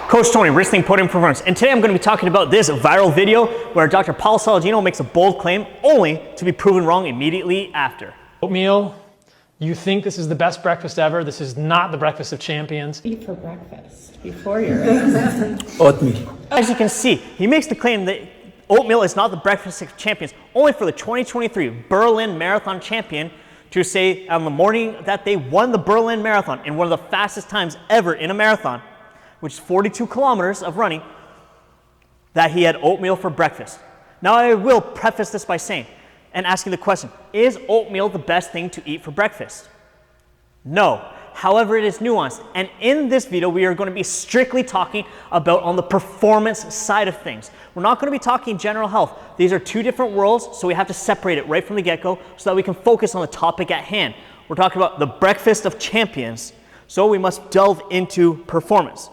Coach Tony, Wrestling Podium Performance, and today I'm going to be talking about this viral video where Dr. Paul Saladino makes a bold claim only to be proven wrong immediately after. Oatmeal, you think this is the best breakfast ever. This is not the breakfast of champions. Eat for breakfast before your race. Oatmeal. As you can see, he makes the claim that oatmeal is not the breakfast of champions, only for the 2023 Berlin Marathon champion to say on the morning that they won the Berlin Marathon in one of the fastest times ever in a marathon, which is 42 kilometers of running, that he had oatmeal for breakfast. Now I will preface this by saying, and asking the question, is oatmeal the best thing to eat for breakfast? No. However, it is nuanced. And in this video, we are going to be strictly talking about on the performance side of things. We're not going to be talking general health. These are two different worlds, so we have to separate it right from the get-go so that we can focus on the topic at hand. We're talking about the breakfast of champions, so we must delve into performance.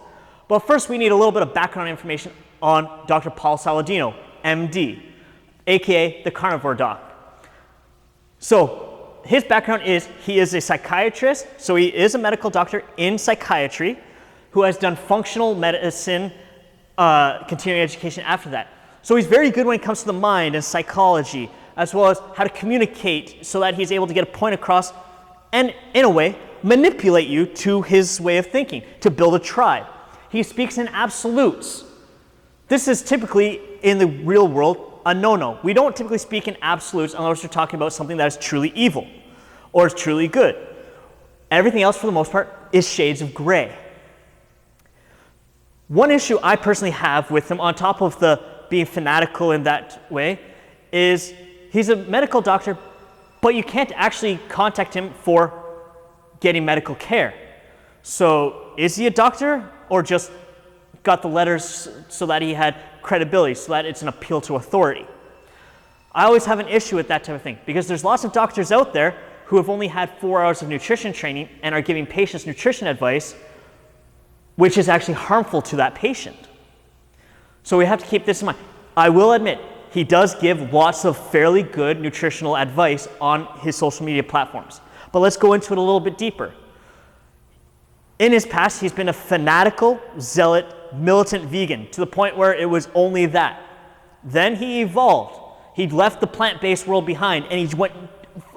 But first, we need a little bit of background information on Dr. Paul Saladino, MD, aka the Carnivore Doc. So, his background is he is a psychiatrist, so he is a medical doctor in psychiatry who has done functional medicine continuing education after that. So he's very good when it comes to the mind and psychology, as well as how to communicate so that he's able to get a point across and, in a way, manipulate you to his way of thinking, to build a tribe. He speaks in absolutes. This is typically, in the real world, a no-no. We don't typically speak in absolutes unless we're talking about something that is truly evil or is truly good. Everything else, for the most part, is shades of gray. One issue I personally have with him, on top of the being fanatical in that way, is he's a medical doctor, but you can't actually contact him for getting medical care. So is he a doctor or just got the letters so that he had credibility, so that it's an appeal to authority? I always have an issue with that type of thing because there's lots of doctors out there who have only had 4 hours of nutrition training and are giving patients nutrition advice, which is actually harmful to that patient. So we have to keep this in mind. I will admit, he does give lots of fairly good nutritional advice on his social media platforms. But let's go into it a little bit deeper. In his past, he's been a fanatical, zealot, militant vegan to the point where it was only that. Then he evolved. He left the plant-based world behind and he went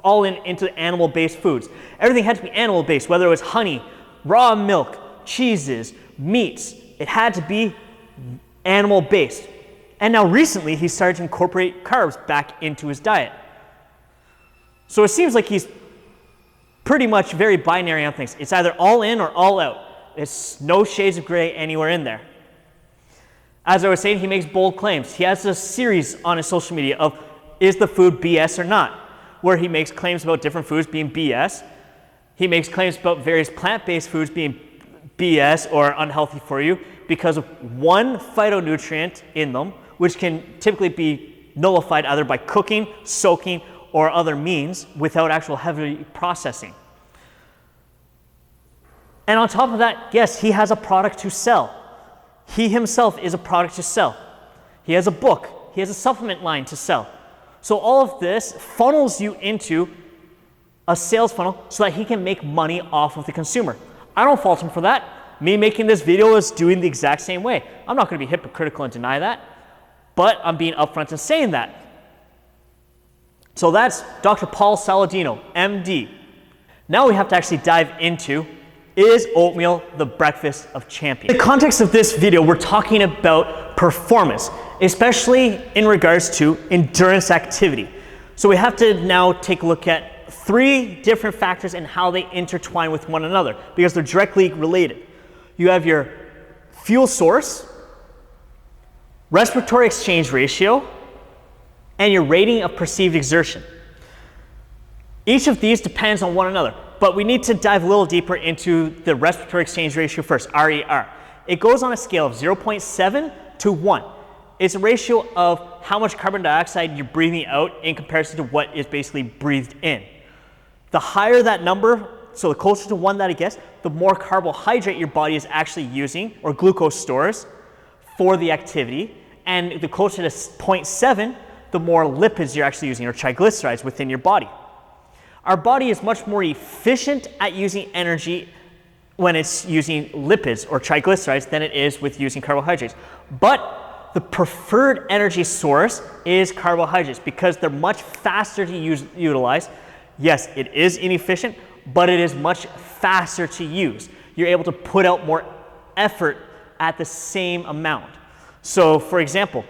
all into animal-based foods. Everything had to be animal-based, whether it was honey, raw milk, cheeses, meats. It had to be animal-based. And now recently, he started to incorporate carbs back into his diet. So it seems like he's pretty much very binary on things. It's either all in or all out. It's no shades of gray anywhere in there. As I was saying, he makes bold claims. He has a series on his social media of, is the food BS or not? Where he makes claims about different foods being BS. He makes claims about various plant-based foods being BS or unhealthy for you because of one phytonutrient in them, which can typically be nullified either by cooking, soaking, or other means without actual heavy processing. And on top of that, yes, he has a product to sell. He himself is a product to sell. He has a book. He has a supplement line to sell. So all of this funnels you into a sales funnel so that he can make money off of the consumer. I don't fault him for that. Me making this video is doing the exact same way. I'm not going to be hypocritical and deny that, but I'm being upfront and saying that. So that's Dr. Paul Saladino, MD. Now we have to actually dive into, is oatmeal the breakfast of champions? In the context of this video, we're talking about performance, especially in regards to endurance activity. So we have to now take a look at 3 different factors and how they intertwine with one another because they're directly related. You have your fuel source, respiratory exchange ratio, and your rating of perceived exertion. Each of these depends on one another, but we need to dive a little deeper into the respiratory exchange ratio first, RER. It goes on a scale of 0.7 to 1. It's a ratio of how much carbon dioxide you're breathing out in comparison to what is basically breathed in. The higher that number, so the closer to 1 that it gets, the more carbohydrate your body is actually using, or glucose stores, for the activity. And the closer to 0.7, the more lipids you're actually using, or triglycerides within your body. Our body is much more efficient at using energy when it's using lipids or triglycerides than it is with using carbohydrates. But the preferred energy source is carbohydrates because they're much faster to utilize. Yes, it is inefficient, but it is much faster to use. You're able to put out more effort at the same amount. So for example,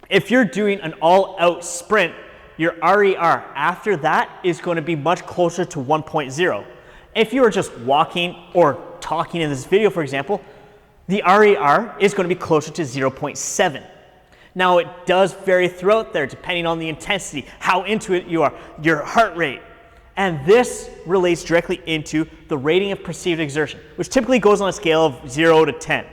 if you're doing an all-out sprint, your RER after that is going to be much closer to 1.0. If you are just walking or talking in this video, for example, the RER is going to be closer to 0.7. Now it does vary throughout there depending on the intensity, how into it you are, your heart rate. And this relates directly into the rating of perceived exertion, which typically goes on a scale of 0 to 10.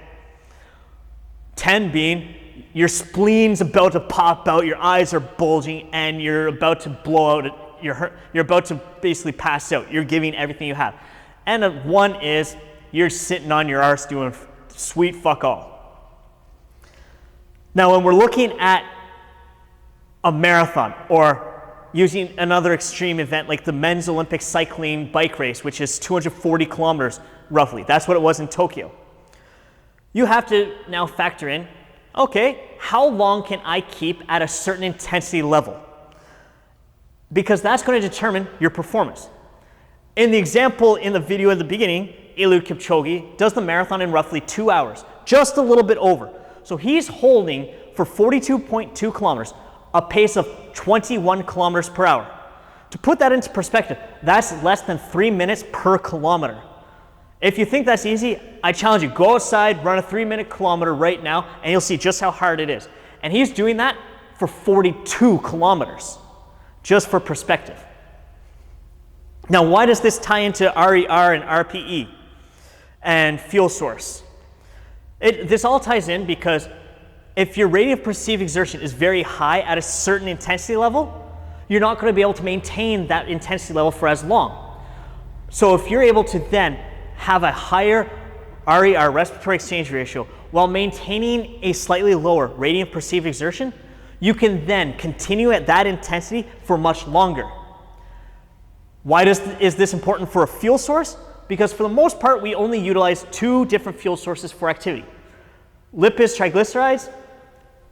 10 being your spleen's about to pop out, your eyes are bulging, and you're about to blow out, you're about to basically pass out. You're giving everything you have. And a 1 is you're sitting on your arse doing sweet fuck all. Now when we're looking at a marathon or using another extreme event like the men's Olympic cycling bike race, which is 240 kilometers roughly. That's what it was in Tokyo. You have to now factor in, okay, how long can I keep at a certain intensity level? Because that's going to determine your performance. In the example in the video at the beginning, Eliud Kipchoge does the marathon in roughly 2 hours, just a little bit over. So he's holding for 42.2 kilometers, a pace of 21 kilometers per hour. To put that into perspective, that's less than 3 minutes per kilometer. If you think that's easy, I challenge you, go outside, run a 3-minute kilometer right now, and you'll see just how hard it is. And he's doing that for 42 kilometers, just for perspective. Now, why does this tie into RER and RPE and fuel source? This all ties in because if your rating of perceived exertion is very high at a certain intensity level, you're not going to be able to maintain that intensity level for as long. So if you're able to then have a higher RER, respiratory exchange ratio, while maintaining a slightly lower rating of perceived exertion, you can then continue at that intensity for much longer. Why is this important for a fuel source? Because for the most part, we only utilize 2 different fuel sources for activity: lipids, triglycerides,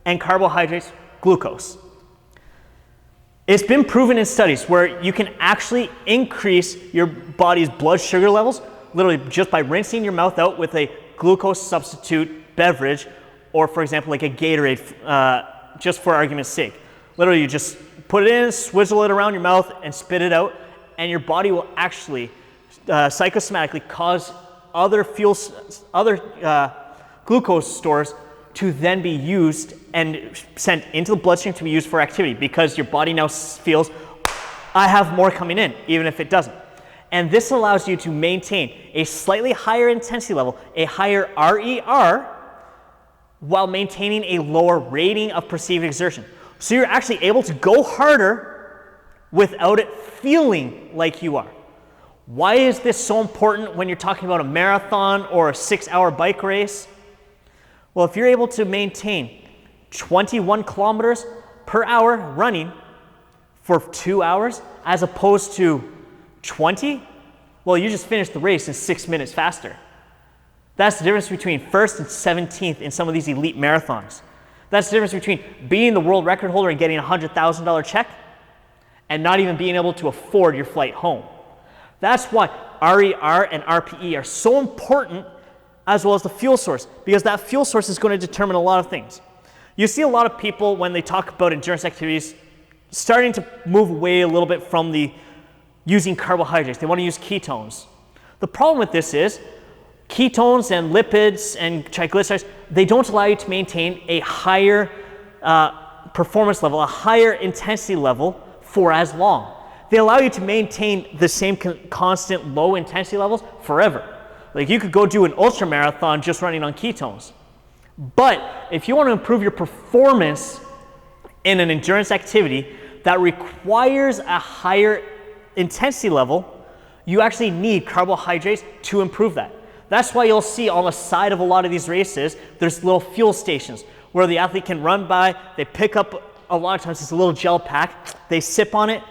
and carbohydrates, glucose. It's been proven in studies where you can actually increase your body's blood sugar levels literally just by rinsing your mouth out with a glucose substitute beverage, or for example, like a Gatorade, just for argument's sake. Literally, you just put it in, swizzle it around your mouth, and spit it out, and your body will actually psychosomatically cause other glucose stores to then be used and sent into the bloodstream to be used for activity, because your body now feels, I have more coming in, even if it doesn't. And this allows you to maintain a slightly higher intensity level, a higher RER, while maintaining a lower rating of perceived exertion. So you're actually able to go harder without it feeling like you are. Why is this so important when you're talking about a marathon or a 6-hour bike race? Well, if you're able to maintain 21 kilometers per hour running for 2 hours as opposed to 20, well, you just finished the race in 6 minutes faster. That's the difference between 1st and 17th in some of these elite marathons. That's the difference between being the world record holder and getting a $100,000 check and not even being able to afford your flight home. That's why RER and RPE are so important, as well as the fuel source, because that fuel source is going to determine a lot of things. You see a lot of people when they talk about endurance activities starting to move away a little bit from the using carbohydrates. They want to use ketones. The problem with this is ketones and lipids and triglycerides, they don't allow you to maintain a higher performance level, a higher intensity level for as long. They allow you to maintain the same constant low intensity levels forever. Like you could go do an ultra marathon just running on ketones. But if you want to improve your performance in an endurance activity that requires a higher intensity level, you actually need carbohydrates to improve that. That's why you'll see on the side of a lot of these races, there's little fuel stations where the athlete can run by, they pick up, a lot of times it's a little gel pack, they sip on it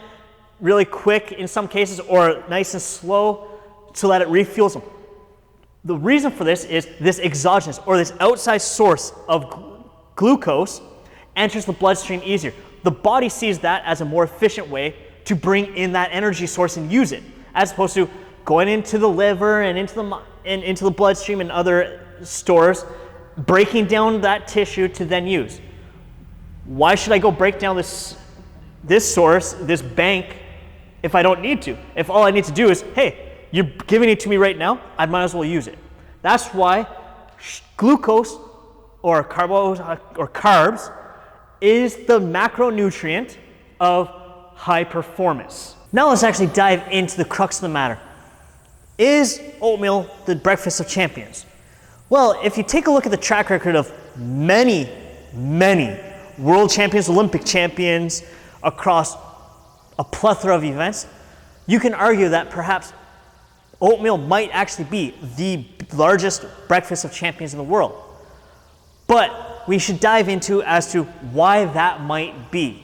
really quick in some cases, or nice and slow so that it refuels them. The reason for this is this exogenous or this outside source of glucose enters the bloodstream easier. The body sees that as a more efficient way to bring in that energy source and use it, as opposed to going into the liver and into the bloodstream and other stores, breaking down that tissue to then use. Why should I go break down this source, this bank, if I don't need to? If all I need to do is, hey, you're giving it to me right now, I might as well use it. That's why glucose or carbs is the macronutrient of high performance. Now let's actually dive into the crux of the matter. Is oatmeal the breakfast of champions? Well, if you take a look at the track record of many world champions, Olympic champions across a plethora of events, you can argue that perhaps oatmeal might actually be the largest breakfast of champions in the world. But we should dive into as to why that might be.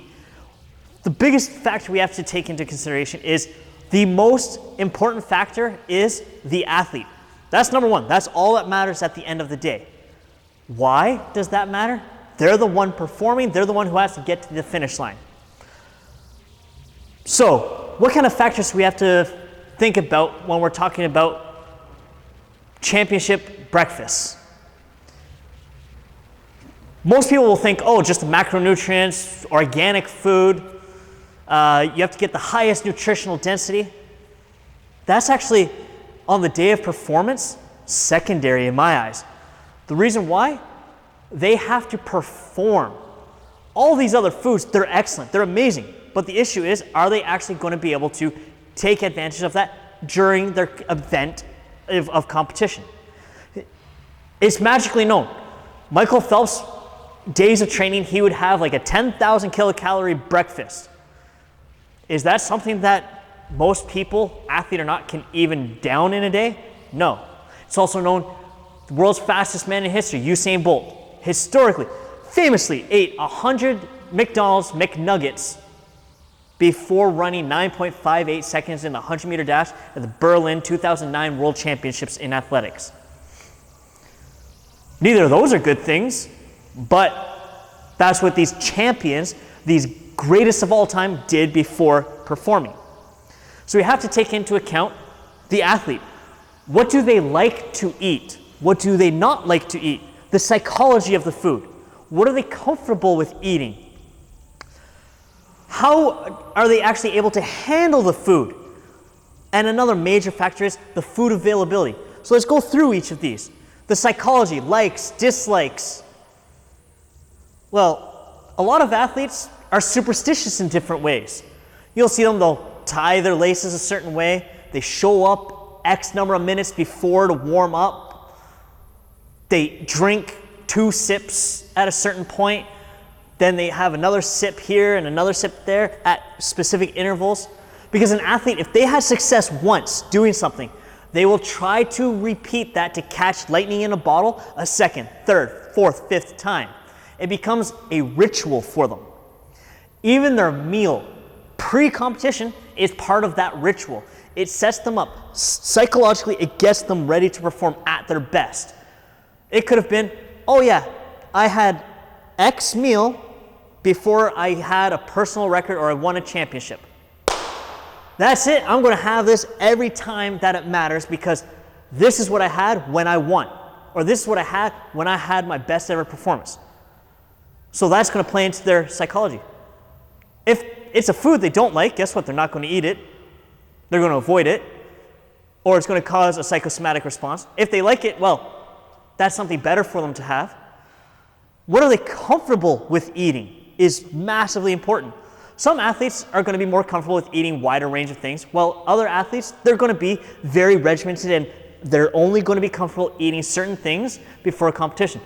The biggest factor we have to take into consideration is the most important factor is the athlete. That's number one. That's all that matters at the end of the day. Why does that matter? They're the one performing. They're the one who has to get to the finish line. So, what kind of factors do we have to think about when we're talking about championship breakfasts? Most people will think, oh, just the macronutrients, organic food, you have to get the highest nutritional density. That's actually, on the day of performance, secondary in my eyes. The reason why? They have to perform. All these other foods, they're excellent, they're amazing. But the issue is, are they actually going to be able to take advantage of that during their event of competition? It's magically known. Michael Phelps, days of training, he would have like a 10,000 kilocalorie breakfast. Is that something that most people, athlete or not, can even down in a day? No. It's also known the world's fastest man in history, Usain Bolt, historically, famously ate 100 McDonald's McNuggets before running 9.58 seconds in the 100-meter dash at the Berlin 2009 World Championships in athletics. Neither of those are good things, but that's what these champions, these greatest of all time, did before performing. So we have to take into account the athlete. What do they like to eat? What do they not like to eat? The psychology of the food. What are they comfortable with eating? How are they actually able to handle the food? And another major factor is the food availability. So let's go through each of these. The psychology, likes, dislikes. Well, a lot of athletes are superstitious in different ways. You'll see them, they'll tie their laces a certain way. They show up X number of minutes before to warm up. They drink 2 sips at a certain point. Then they have another sip here and another sip there at specific intervals. Because an athlete, if they had success once doing something, they will try to repeat that to catch lightning in a bottle a second, third, fourth, fifth time. It becomes a ritual for them. Even their meal pre-competition is part of that ritual. It sets them up. Psychologically, it gets them ready to perform at their best. It could have been, oh yeah, I had X meal before I had a personal record or I won a championship. That's it. I'm going to have this every time that it matters because this is what I had when I won, or this is what I had when I had my best ever performance. So that's going to play into their psychology. If it's a food they don't like, guess what? They're not going to eat it. They're going to avoid it, or it's going to cause a psychosomatic response. If they like it, well, that's something better for them to have. What are they comfortable with eating is massively important. Some athletes are going to be more comfortable with eating wider range of things, while other athletes, they're going to be very regimented and they're only going to be comfortable eating certain things before a competition.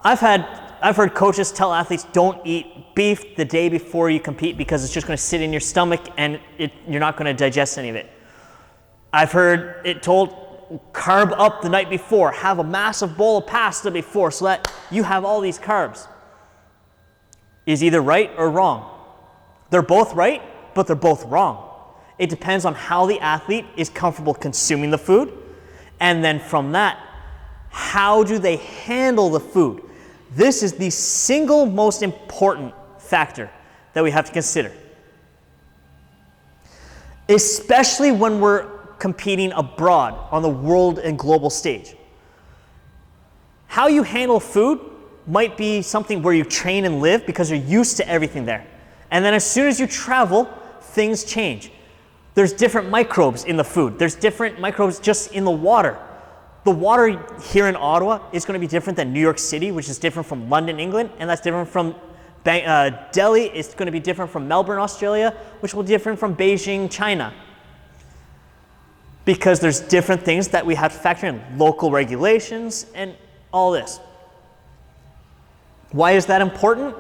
I've heard coaches tell athletes don't eat beef the day before you compete because it's just going to sit in your stomach and you're not going to digest any of it. I've heard it told carb up the night before, have a massive bowl of pasta before so that you have all these carbs. Is either right or wrong. They're both right, but they're both wrong. It depends on how the athlete is comfortable consuming the food And then from that, how do they handle the food? This is the single most important factor that we have to consider, especially when we're competing abroad on the world and global stage. How you handle food might be something where you train and live because you're used to everything there. And then as soon as you travel, things change. There's different microbes in the food. There's different microbes just in the water. The water here in Ottawa is going to be different than New York City, which is different from London, England, and that's different from Delhi. It's going to be different from Melbourne, Australia, which will be different from Beijing, China. Because there's different things that we have to factor in, local regulations and all this. Why is that important?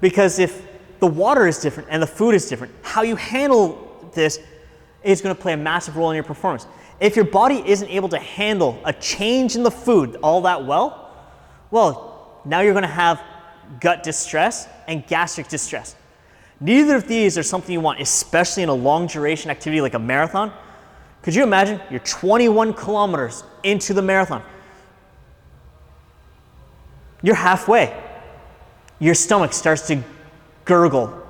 Because if the water is different and the food is different, how you handle this is going to play a massive role in your performance. If your body isn't able to handle a change in the food all that well, now you're going to have gut distress and gastric distress. Neither of these are something you want, especially in a long duration activity like a marathon. Could you imagine you're 21 kilometers into the marathon? You're halfway. Your stomach starts to gurgle.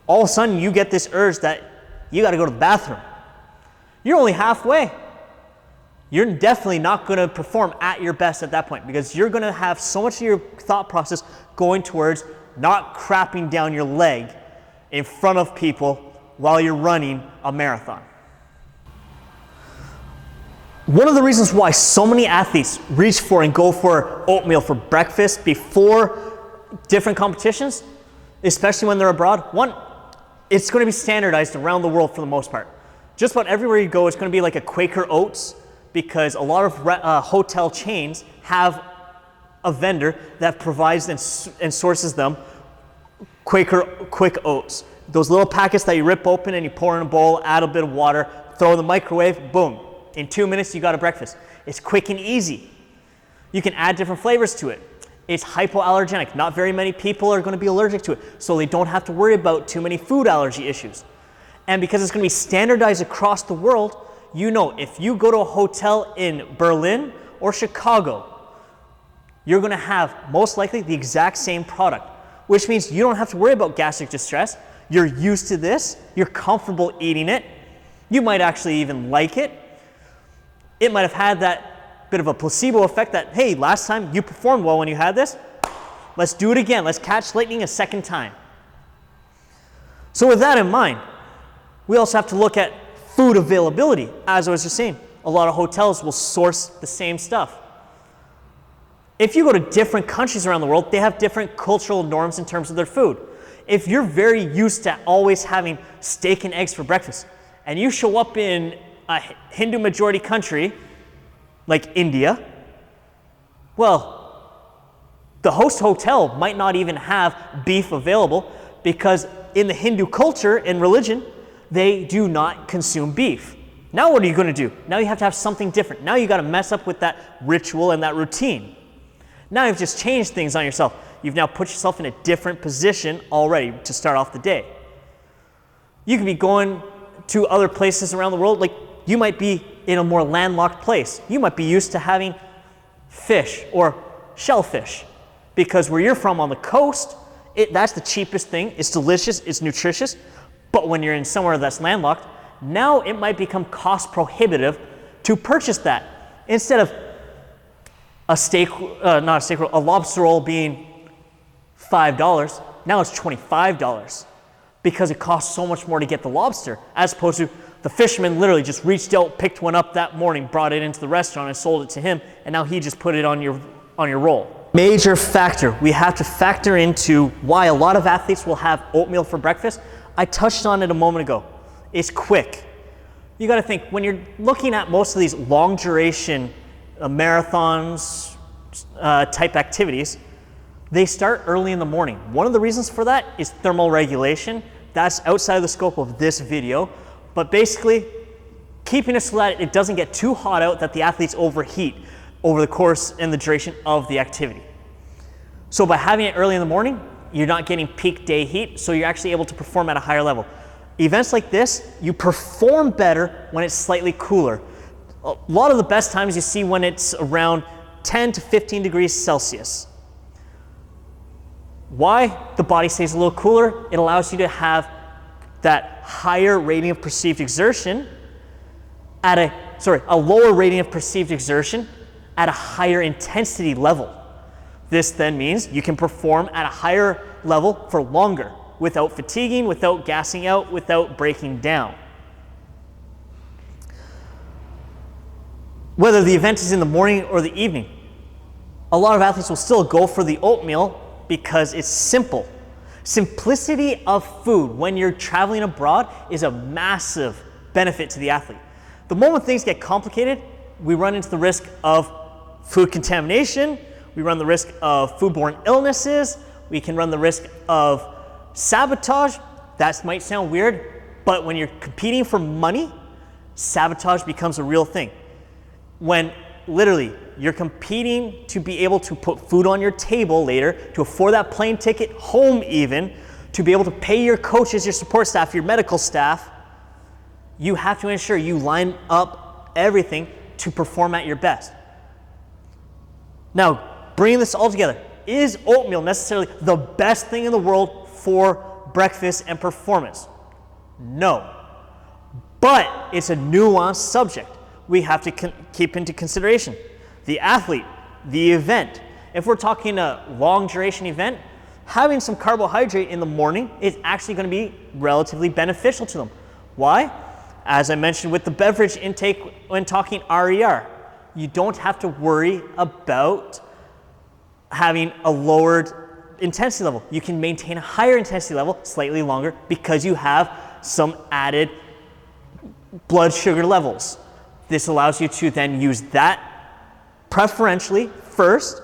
All of a sudden you get this urge that you got to go to the bathroom. You're only halfway. You're definitely not going to perform at your best at that point because you're going to have so much of your thought process going towards not crapping down your leg in front of people while you're running a marathon. One of the reasons why so many athletes reach for and go for oatmeal for breakfast before different competitions, especially when they're abroad, one, it's going to be standardized around the world for the most part. Just about everywhere you go, it's going to be like a Quaker Oats because a lot of hotel chains have a vendor that provides and sources them Quaker Quick Oats. Those little packets that you rip open and you pour in a bowl, add a bit of water, throw in the microwave, boom. In 2 minutes, you got a breakfast. It's quick and easy. You can add different flavors to it. It's hypoallergenic. Not very many people are going to be allergic to it, so they don't have to worry about too many food allergy issues. And because it's going to be standardized across the world, you know, if you go to a hotel in Berlin or Chicago, you're going to have most likely the exact same product, which means you don't have to worry about gastric distress. You're used to this. You're comfortable eating it. You might actually even like it. It might have had that bit of a placebo effect that, hey, last time you performed well when you had this. Let's do it again. Let's catch lightning a second time. So with that in mind, we also have to look at food availability. As I was just saying, a lot of hotels will source the same stuff. If you go to different countries around the world, they have different cultural norms in terms of their food. If you're very used to always having steak and eggs for breakfast, and you show up in a Hindu majority country like India, well, the host hotel might not even have beef available because in the Hindu culture and religion, they do not consume beef. Now what are you going to do? Now you have to have something different. Now you got to mess up with that ritual and that routine. Now you've just changed things on yourself. You've now put yourself in a different position already to start off the day. You could be going to other places around the world, like you might be in a more landlocked place. You might be used to having fish or shellfish because where you're from on the coast, that's the cheapest thing. It's delicious, it's nutritious. But when you're in somewhere that's landlocked, now it might become cost prohibitive to purchase that. Instead of a lobster roll being $5, now it's $25 because it costs so much more to get the lobster, as opposed to the fisherman literally just reached out, picked one up that morning, brought it into the restaurant and sold it to him, and now he just put it on your roll. Major factor we have to factor into why a lot of athletes will have oatmeal for breakfast. I touched on it a moment ago. It's quick. You got to think, when you're looking at most of these long duration marathons type activities, they start early in the morning. One of the reasons for that is thermal regulation. That's outside of the scope of this video, but basically keeping it so that it doesn't get too hot out that the athletes overheat over the course and the duration of the activity. So by having it early in the morning, you're not getting peak day heat, so you're actually able to perform at a higher level. Events like this, you perform better when it's slightly cooler. A lot of the best times you see when it's around 10 to 15 degrees Celsius. Why? The body stays a little cooler. It allows you to have that higher rating of perceived exertion at a lower rating of perceived exertion at a higher intensity level. This then means you can perform at a higher level for longer without fatiguing, without gassing out, without breaking down. Whether the event is in the morning or the evening, a lot of athletes will still go for the oatmeal because it's simple. Simplicity of food when you're traveling abroad is a massive benefit to the athlete. The moment things get complicated, we run into the risk of food contamination, we run the risk of foodborne illnesses, we can run the risk of sabotage. That might sound weird, but when you're competing for money, sabotage becomes a real thing. When literally you're competing to be able to put food on your table later, to afford that plane ticket home even, to be able to pay your coaches, your support staff, your medical staff, you have to ensure you line up everything to perform at your best. Now, bringing this all together, is oatmeal necessarily the best thing in the world for breakfast and performance? No. But it's a nuanced subject we have to keep into consideration. The athlete, the event. If we're talking a long duration event, having some carbohydrate in the morning is actually going to be relatively beneficial to them. Why? As I mentioned with the beverage intake when talking RER, you don't have to worry about having a lowered intensity level. You can maintain a higher intensity level slightly longer because you have some added blood sugar levels. This allows you to then use that preferentially first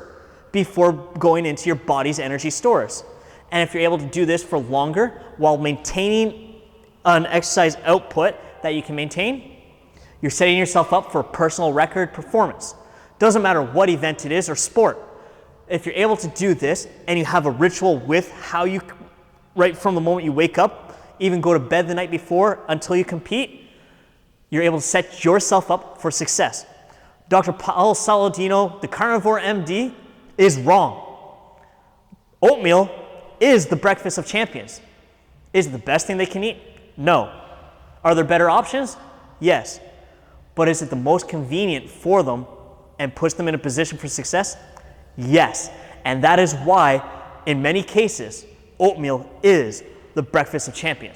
before going into your body's energy stores. And if you're able to do this for longer while maintaining an exercise output that you can maintain, you're setting yourself up for personal record performance. Doesn't matter what event it is or sport. If you're able to do this and you have a ritual with how you, right from the moment you wake up, even go to bed the night before until you compete, you're able to set yourself up for success. Dr. Paul Saladino, the Carnivore MD, is wrong. Oatmeal is the breakfast of champions. Is it the best thing they can eat? No. Are there better options? Yes. But is it the most convenient for them and puts them in a position for success? Yes. And that is why, in many cases, oatmeal is the breakfast of champions.